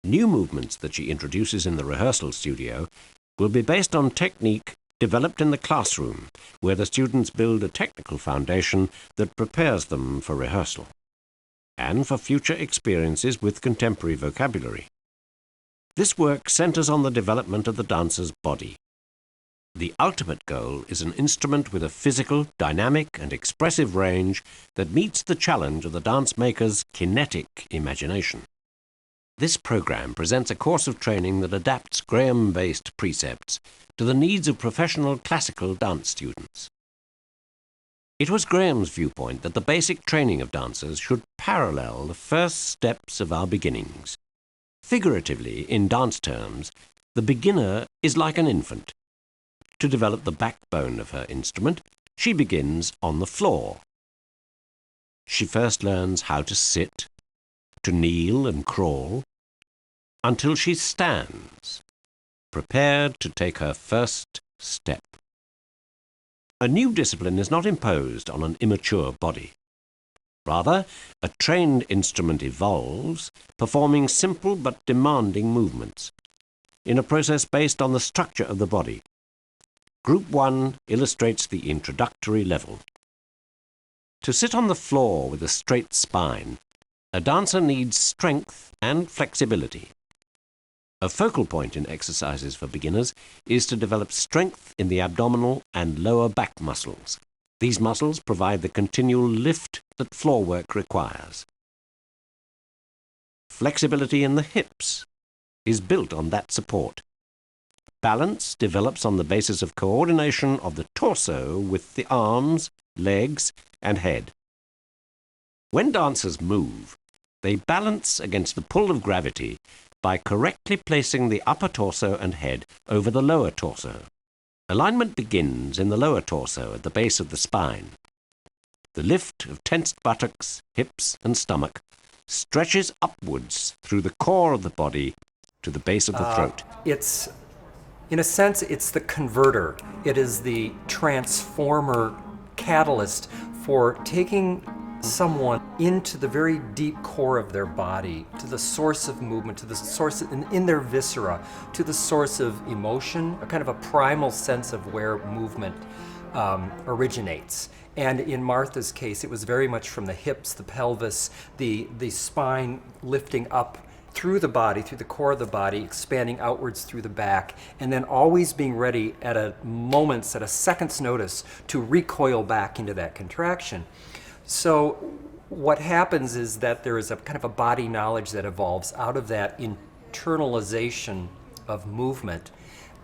New movements that she introduces in the rehearsal studio will be based on technique developed in the classroom, where the students build a technical foundation that prepares them for rehearsal and for future experiences with contemporary vocabulary. This work centers on the development of the dancer's body. The ultimate goal is an instrument with a physical, dynamic, and expressive range that meets the challenge of the dance maker's kinetic imagination. This program presents a course of training that adapts Graham-based precepts to the needs of professional classical dance students. It was Graham's viewpoint that the basic training of dancers should parallel the first steps of our beginnings. Figuratively, in dance terms, the beginner is like an infant. To develop the backbone of her instrument, she begins on the floor. She first learns how to sit, to kneel and crawl, until she stands, prepared to take her first step. A new discipline is not imposed on an immature body. Rather, a trained instrument evolves, performing simple but demanding movements, in a process based on the structure of the body. Group 1 illustrates the introductory level. To sit on the floor with a straight spine, a dancer needs strength and flexibility. A focal point in exercises for beginners is to develop strength in the abdominal and lower back muscles. These muscles provide the continual lift that floor work requires. Flexibility in the hips is built on that support. Balance develops on the basis of coordination of the torso with the arms, legs, and head. When dancers move, they balance against the pull of gravity by correctly placing the upper torso and head over the lower torso. Alignment begins in the lower torso at the base of the spine. The lift of tensed buttocks, hips, and stomach stretches upwards through the core of the body to the base of the throat. In a sense, it's the converter. It is the transformer catalyst for taking someone into the very deep core of their body, to the source of movement, to the source in their viscera, to the source of emotion, a kind of a primal sense of where movement originates. And in Martha's case, it was very much from the hips, the pelvis, the spine lifting up through the body, through the core of the body, expanding outwards through the back, and then always being ready at a second's notice to recoil back into that contraction. So what happens is that there is a kind of a body knowledge that evolves out of that internalization of movement,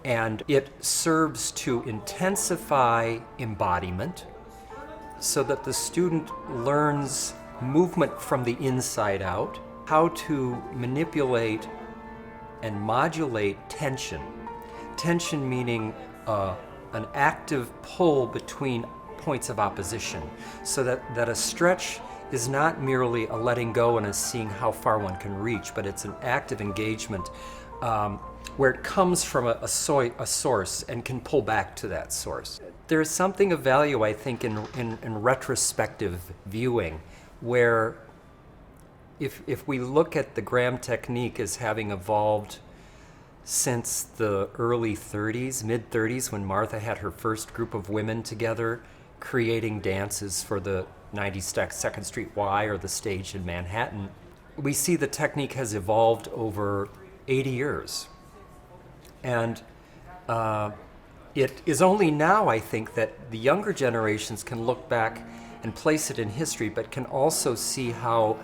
and it serves to intensify embodiment so that the student learns movement from the inside out, how to manipulate and modulate tension. Tension meaning an active pull between points of opposition, so that a stretch is not merely a letting go and a seeing how far one can reach, but it's an active engagement where it comes from a source and can pull back to that source. There's something of value, I think, in retrospective viewing, where if we look at the Graham technique as having evolved since the early 30s, mid-30s, when Martha had her first group of women together creating dances for the 92nd Street Y or the stage in Manhattan, we see the technique has evolved over 80 years. And it is only now, I think, that the younger generations can look back and place it in history, but can also see how